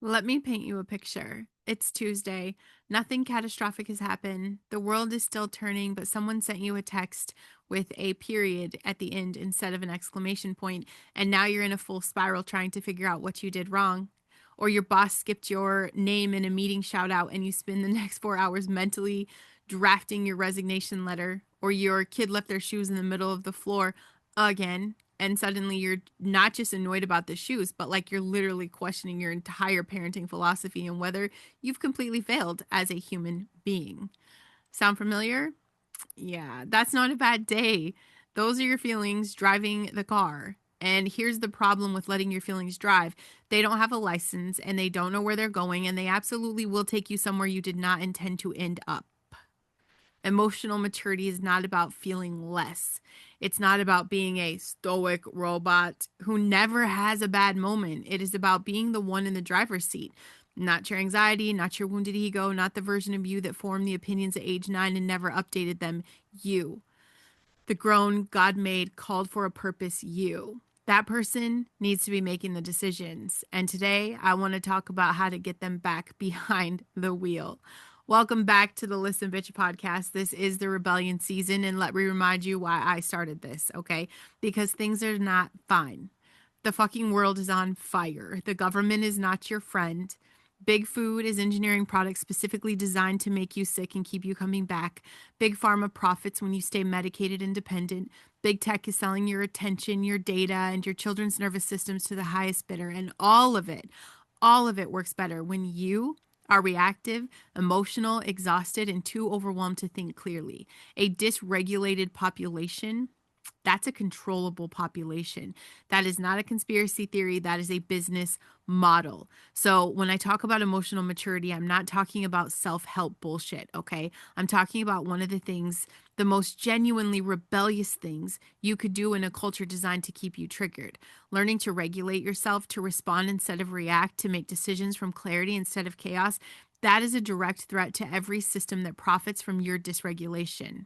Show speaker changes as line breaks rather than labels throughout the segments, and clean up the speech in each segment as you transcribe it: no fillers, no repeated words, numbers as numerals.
Let me paint you a picture. It's Tuesday. Nothing catastrophic has happened. The world is still turning, but someone sent you a text with a period at the end instead of an exclamation point, and now you're in a full spiral trying to figure out what you did wrong. Or your boss skipped your name in a meeting shout out, and you spend the next 4 hours mentally drafting your resignation letter. Or your kid left their shoes in the middle of the floor again, and suddenly you're not just annoyed about the shoes, but like you're literally questioning your entire parenting philosophy and whether you've completely failed as a human being. Sound familiar? Yeah, that's not a bad day. Those are your feelings driving the car. And here's the problem with letting your feelings drive. They don't have a license and they don't know where they're going, and they absolutely will take you somewhere you did not intend to end up. Emotional maturity is not about feeling less. It's not about being a stoic robot who never has a bad moment. It is about being the one in the driver's seat. Not your anxiety, not your wounded ego, not the version of you that formed the opinions at age 9 and never updated them. You, the grown, God made, called for a purpose you. That person needs to be making the decisions. And today I want to talk about how to get them back behind the wheel. Welcome back to the Listen Bitch podcast. This is the rebellion season, and let me remind you why I started this, okay? Because things are not fine. The fucking world is on fire. The government is not your friend. Big food is engineering products specifically designed to make you sick and keep you coming back. Big pharma profits when you stay medicated and dependent. Big tech is selling your attention, your data, and your children's nervous systems to the highest bidder. And all of it works better when you are reactive, emotional, exhausted, and too overwhelmed to think clearly. A dysregulated population, that's a controllable population. That is not a conspiracy theory. That is a business model. So when I talk about emotional maturity, I'm not talking about self-help bullshit, okay? I'm talking about one of the things, the most genuinely rebellious things you could do in a culture designed to keep you triggered. Learning to regulate yourself, to respond instead of react, to make decisions from clarity instead of chaos. That is a direct threat to every system that profits from your dysregulation.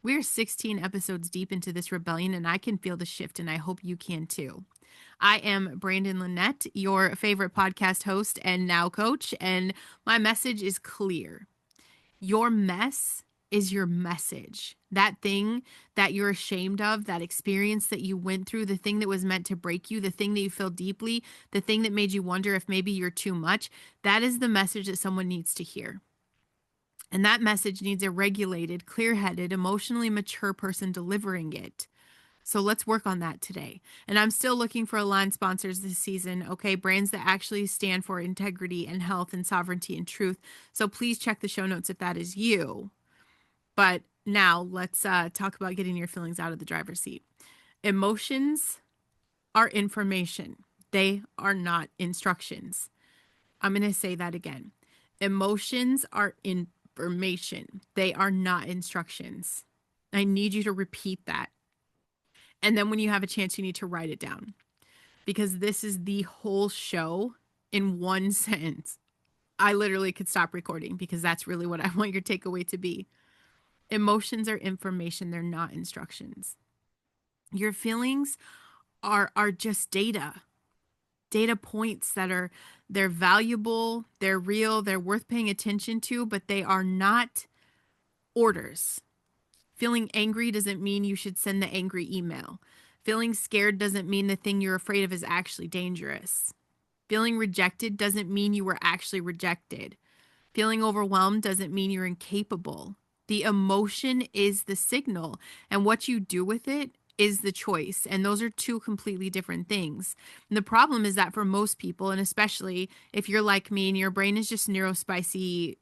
We're 16 episodes deep into this rebellion, and I can feel the shift, and I hope you can too. I am Brandon Lynette, your favorite podcast host and now coach, and my message is clear. Your mess is your message. That thing that you're ashamed of, that experience that you went through, the thing that was meant to break you, the thing that you feel deeply, the thing that made you wonder if maybe you're too much, that is the message that someone needs to hear. And that message needs a regulated, clear headed, emotionally mature person delivering it. So let's work on that today. And I'm still looking for aligned sponsors this season, okay? Brands that actually stand for integrity and health and sovereignty and truth. So please check the show notes if that is you. But now let's talk about getting your feelings out of the driver's seat. Emotions are information, they are not instructions. I'm going to say that again. Emotions are information, they are not instructions. I need you to repeat that. And then when you have a chance, you need to write it down because this is the whole show in one sentence. I literally could stop recording because that's really what I want your takeaway to be. Emotions are information, they're not instructions. Your feelings are just data points that they're valuable, they're real, they're worth paying attention to, but they are not orders. Feeling angry doesn't mean you should send the angry email. Feeling scared doesn't mean the thing you're afraid of is actually dangerous. Feeling rejected doesn't mean you were actually rejected. Feeling overwhelmed doesn't mean you're incapable. The emotion is the signal, and what you do with it is the choice. And those are two completely different things. And the problem is that for most people, and especially if you're like me and your brain is just neurospicy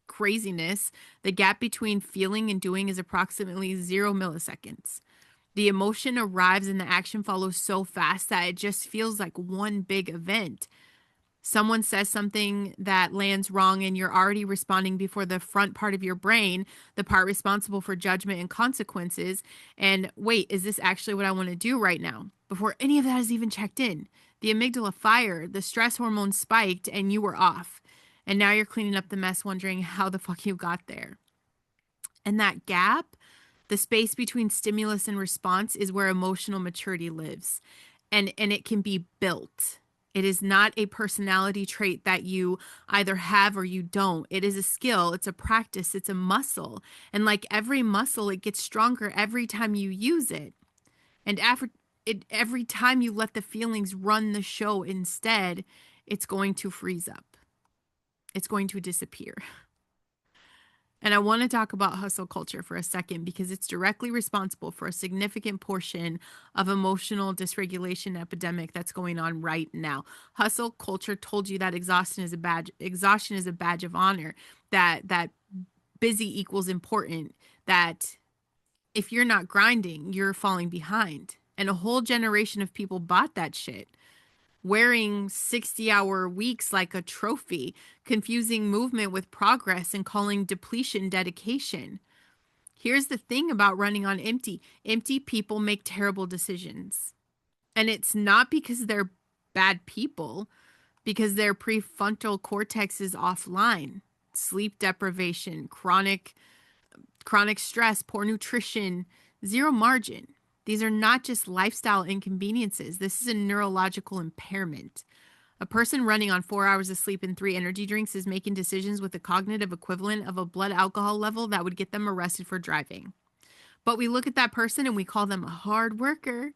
craziness, the gap between feeling and doing is approximately 0 milliseconds. The emotion arrives and the action follows so fast that it just feels like one big event. Someone says something that lands wrong and you're already responding before the front part of your brain, the part responsible for judgment and consequences. And wait, is this actually what I want to do right now? Before any of that is even checked in, the amygdala fired, the stress hormone spiked, and you were off. And now you're cleaning up the mess, wondering how the fuck you got there. And that gap, the space between stimulus and response, is where emotional maturity lives. And it can be built. It is not a personality trait that you either have or you don't. It is a skill, it's a practice, it's a muscle. And like every muscle, it gets stronger every time you use it. And every time you let the feelings run the show instead, it's going to freeze up. It's going to disappear. And I want to talk about hustle culture for a second because it's directly responsible for a significant portion of emotional dysregulation epidemic that's going on right now. Hustle culture told you that exhaustion is a badge of honor, that busy equals important, that if you're not grinding, you're falling behind. And a whole generation of people bought that shit, wearing 60-hour weeks like a trophy, confusing movement with progress, and calling depletion dedication. Here's the thing about running on empty. Empty people make terrible decisions. And it's not because they're bad people, because their prefrontal cortex is offline. Sleep deprivation, chronic stress, poor nutrition, zero margin. These are not just lifestyle inconveniences. This is a neurological impairment. A person running on 4 hours of sleep and 3 energy drinks is making decisions with the cognitive equivalent of a blood alcohol level that would get them arrested for driving. But we look at that person and we call them a hard worker.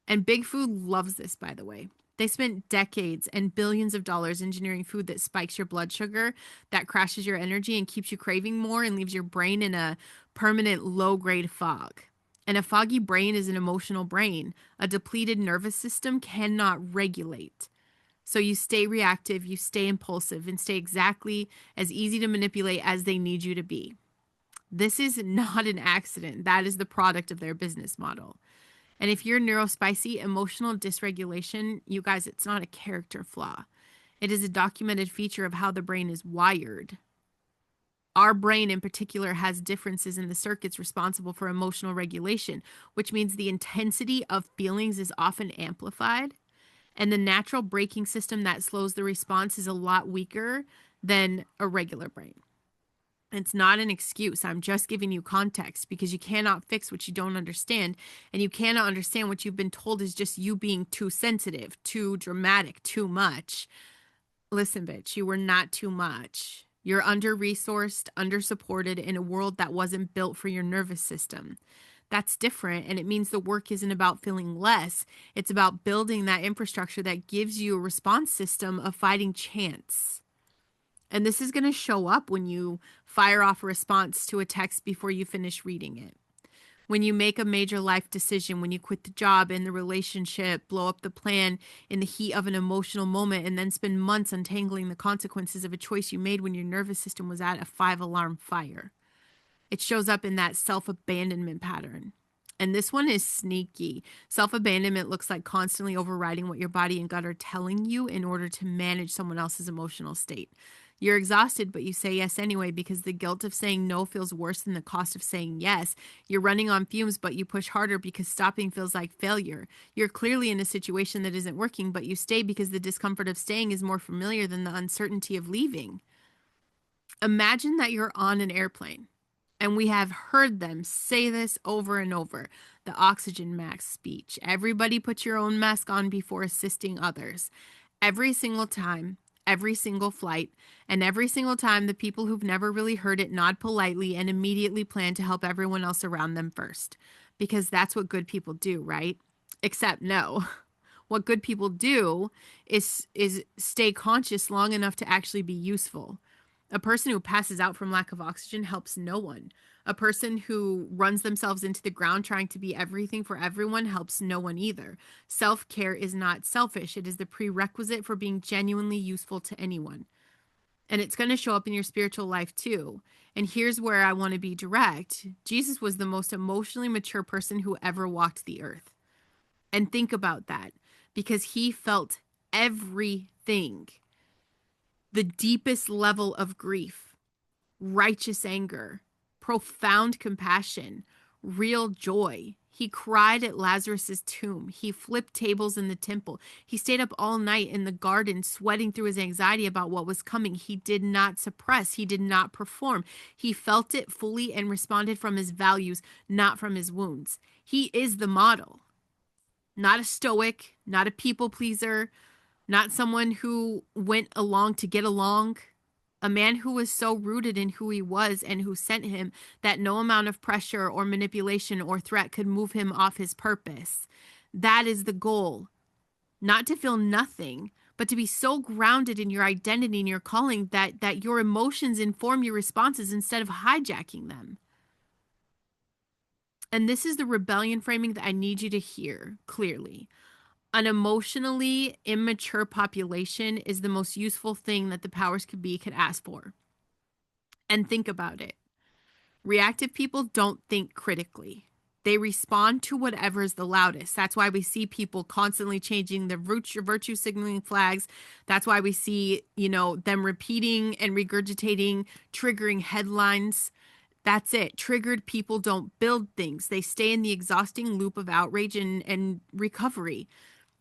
And Big Food loves this, by the way. They spent decades and billions of dollars engineering food that spikes your blood sugar, that crashes your energy and keeps you craving more and leaves your brain in a permanent low-grade fog. And a foggy brain is an emotional brain. A depleted nervous system cannot regulate. So you stay reactive, you stay impulsive, and stay exactly as easy to manipulate as they need you to be. This is not an accident. That is the product of their business model. And if you're neurospicy, emotional dysregulation, you guys, it's not a character flaw. It is a documented feature of how the brain is wired. Our brain in particular has differences in the circuits responsible for emotional regulation, which means the intensity of feelings is often amplified. And the natural braking system that slows the response is a lot weaker than a regular brain. It's not an excuse. I'm just giving you context because you cannot fix what you don't understand. And you cannot understand what you've been told is just you being too sensitive, too dramatic, too much. Listen, bitch, you were not too much. You're under-resourced, under-supported in a world that wasn't built for your nervous system. That's different, and it means the work isn't about feeling less. It's about building that infrastructure that gives you a response system of fighting chance. And this is going to show up when you fire off a response to a text before you finish reading it. When you make a major life decision, when you quit the job and the relationship, blow up the plan in the heat of an emotional moment, and then spend months untangling the consequences of a choice you made when your nervous system was at a 5-alarm fire. It shows up in that self-abandonment pattern. And this one is sneaky. Self-abandonment looks like constantly overriding what your body and gut are telling you in order to manage someone else's emotional state. You're exhausted, but you say yes anyway because the guilt of saying no feels worse than the cost of saying yes. You're running on fumes, but you push harder because stopping feels like failure. You're clearly in a situation that isn't working, but you stay because the discomfort of staying is more familiar than the uncertainty of leaving. Imagine that you're on an airplane. And we have heard them say this over and over. The oxygen mask speech. Everybody put your own mask on before assisting others. Every single time, every single flight, and every single time the people who've never really heard it nod politely and immediately plan to help everyone else around them first. Because that's what good people do, right? Except no. What good people do is stay conscious long enough to actually be useful. A person who passes out from lack of oxygen helps no one. A person who runs themselves into the ground trying to be everything for everyone helps no one either. Self-care is not selfish. It is the prerequisite for being genuinely useful to anyone. And it's going to show up in your spiritual life too. And here's where I want to be direct. Jesus was the most emotionally mature person who ever walked the earth. And think about that, because he felt everything. The deepest level of grief, righteous anger, profound compassion, real joy. He cried at Lazarus's tomb. He flipped tables in the temple. He stayed up all night in the garden, sweating through his anxiety about what was coming. He did not suppress. He did not perform. He felt it fully and responded from his values, not from his wounds. He is the model, not a stoic, not a people pleaser, not someone who went along to get along. A man who was so rooted in who he was and who sent him that no amount of pressure or manipulation or threat could move him off his purpose. That is the goal. Not to feel nothing, but to be so grounded in your identity and your calling that your emotions inform your responses instead of hijacking them. And this is the rebellion framing that I need you to hear clearly. An emotionally immature population is the most useful thing that the powers could ask for. And think about it. Reactive people don't think critically. They respond to whatever is the loudest. That's why we see people constantly changing the virtue signaling flags. That's why we see, them repeating and regurgitating, triggering headlines. That's it. Triggered people don't build things. They stay in the exhausting loop of outrage and recovery.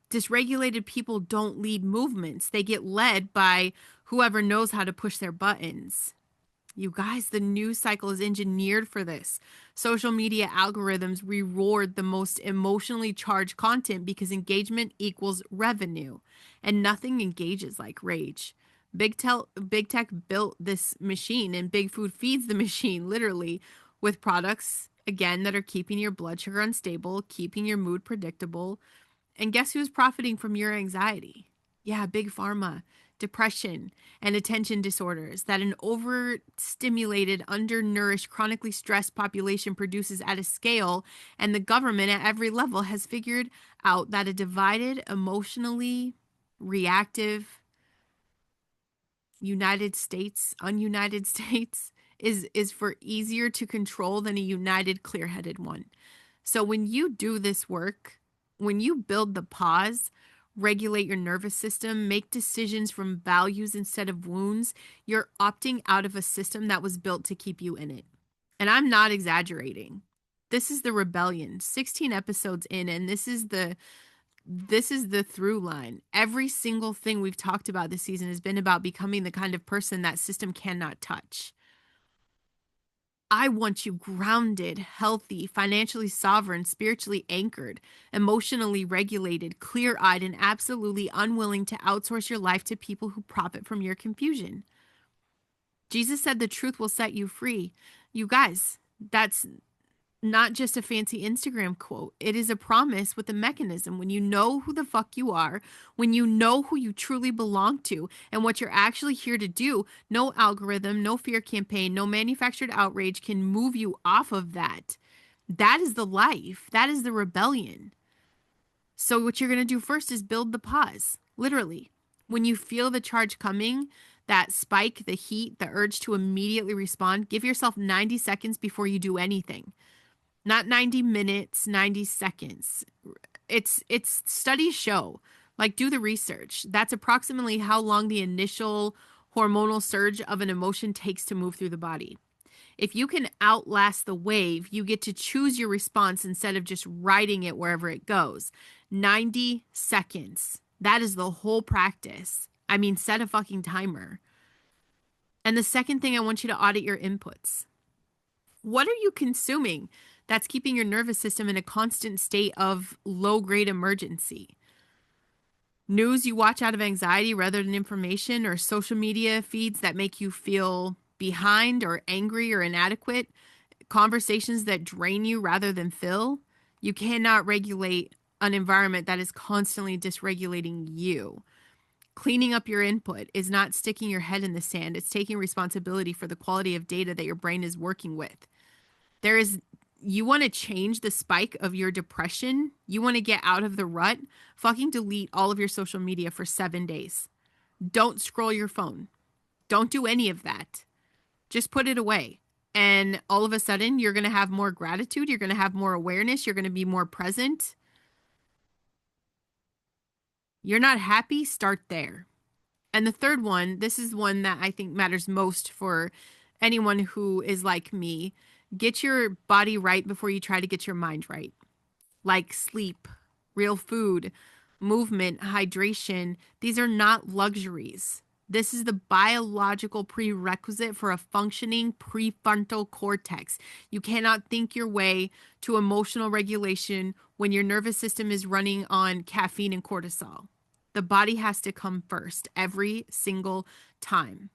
Dysregulated people don't lead movements. They get led by whoever knows how to push their buttons. You guys, the news cycle is engineered for this. Social media algorithms reward the most emotionally charged content because engagement equals revenue, and nothing engages like rage. Big tech built this machine, and big food feeds the machine, literally, with products, again, that are keeping your blood sugar unstable, keeping your mood predictable. And guess who's profiting from your anxiety? Yeah, big pharma, depression, and attention disorders that an overstimulated, undernourished, chronically stressed population produces at a scale. And the government at every level has figured out that a divided, emotionally reactive ununited States is for easier to control than a united, clear-headed one. So when you do this work, when you build the pause, regulate your nervous system, make decisions from values instead of wounds, you're opting out of a system that was built to keep you in it. And I'm not exaggerating. This is the rebellion, 16 episodes in, and this is the through line. Every single thing we've talked about this season has been about becoming the kind of person that system cannot touch. I want you grounded, healthy, financially sovereign, spiritually anchored, emotionally regulated, clear-eyed, and absolutely unwilling to outsource your life to people who profit from your confusion. Jesus said the truth will set you free. You guys, that's not just a fancy Instagram quote. It is a promise with a mechanism. When you know who the fuck you are, when you know who you truly belong to and what you're actually here to do, no algorithm, no fear campaign, no manufactured outrage can move you off of that. That is the life. That is the rebellion. So what you're going to do first is build the pause. Literally. When you feel the charge coming, that spike, the heat, the urge to immediately respond, give yourself 90 seconds before you do anything. Not 90 minutes, 90 seconds. It's studies show, like, do the research. That's approximately how long the initial hormonal surge of an emotion takes to move through the body. If you can outlast the wave, you get to choose your response instead of just riding it wherever it goes. 90 seconds. That is the whole practice. I mean, set a fucking timer. And the second thing, I want you to audit your inputs. What are you consuming that's keeping your nervous system in a constant state of low-grade emergency? News you watch out of anxiety rather than information, or social media feeds that make you feel behind or angry or inadequate, conversations that drain you rather than fill. You cannot regulate an environment that is constantly dysregulating you. Cleaning up your input is not sticking your head in the sand. It's taking responsibility for the quality of data that your brain is working with. You want to change the spike of your depression? You want to get out of the rut? Fucking delete all of your social media for 7 days. Don't scroll your phone. Don't do any of that. Just put it away. And all of a sudden, you're going to have more gratitude. You're going to have more awareness. You're going to be more present. You're not happy? Start there. And the third one, this is one that I think matters most for anyone who is like me. Get your body right before you try to get your mind right. Like sleep, real food, movement, hydration. These are not luxuries. This is the biological prerequisite for a functioning prefrontal cortex. You cannot think your way to emotional regulation when your nervous system is running on caffeine and cortisol. The body has to come first every single time.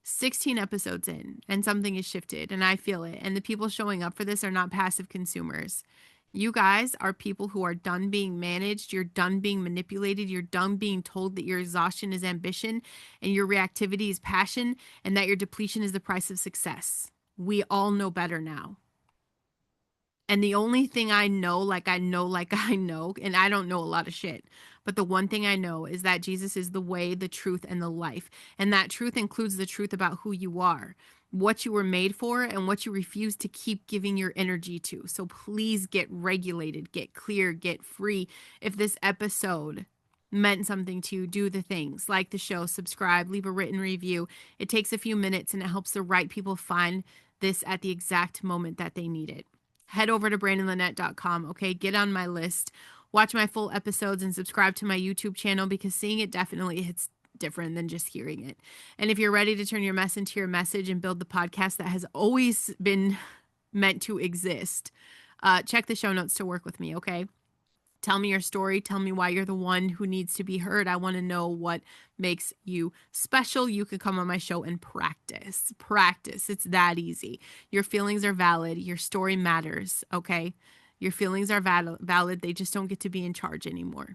16 episodes in, and something is shifted, and I feel it. And the people showing up for this are not passive consumers. You guys are people who are done being managed. You're done being manipulated. You're done being told that your exhaustion is ambition and your reactivity is passion and that your depletion is the price of success. We all know better now. And the only thing I know, and I don't know a lot of shit, but the one thing I know is that Jesus is the way, the truth, and the life. And that truth includes the truth about who you are, what you were made for, and what you refuse to keep giving your energy to. So please get regulated, get clear, get free. If this episode meant something to you, do the things like the show, subscribe, leave a written review. It takes a few minutes and it helps the right people find this at the exact moment that they need it. Head over to brandonlynette.com, okay? Get on my list, watch my full episodes, and subscribe to my YouTube channel because seeing it definitely hits different than just hearing it. And if you're ready to turn your mess into your message and build the podcast that has always been meant to exist, check the show notes to work with me, okay? Tell me your story. Tell me why you're the one who needs to be heard. I want to know what makes you special. You can come on my show and practice. Practice. It's that easy. Your feelings are valid. Your story matters, okay? Your feelings are valid. They just don't get to be in charge anymore.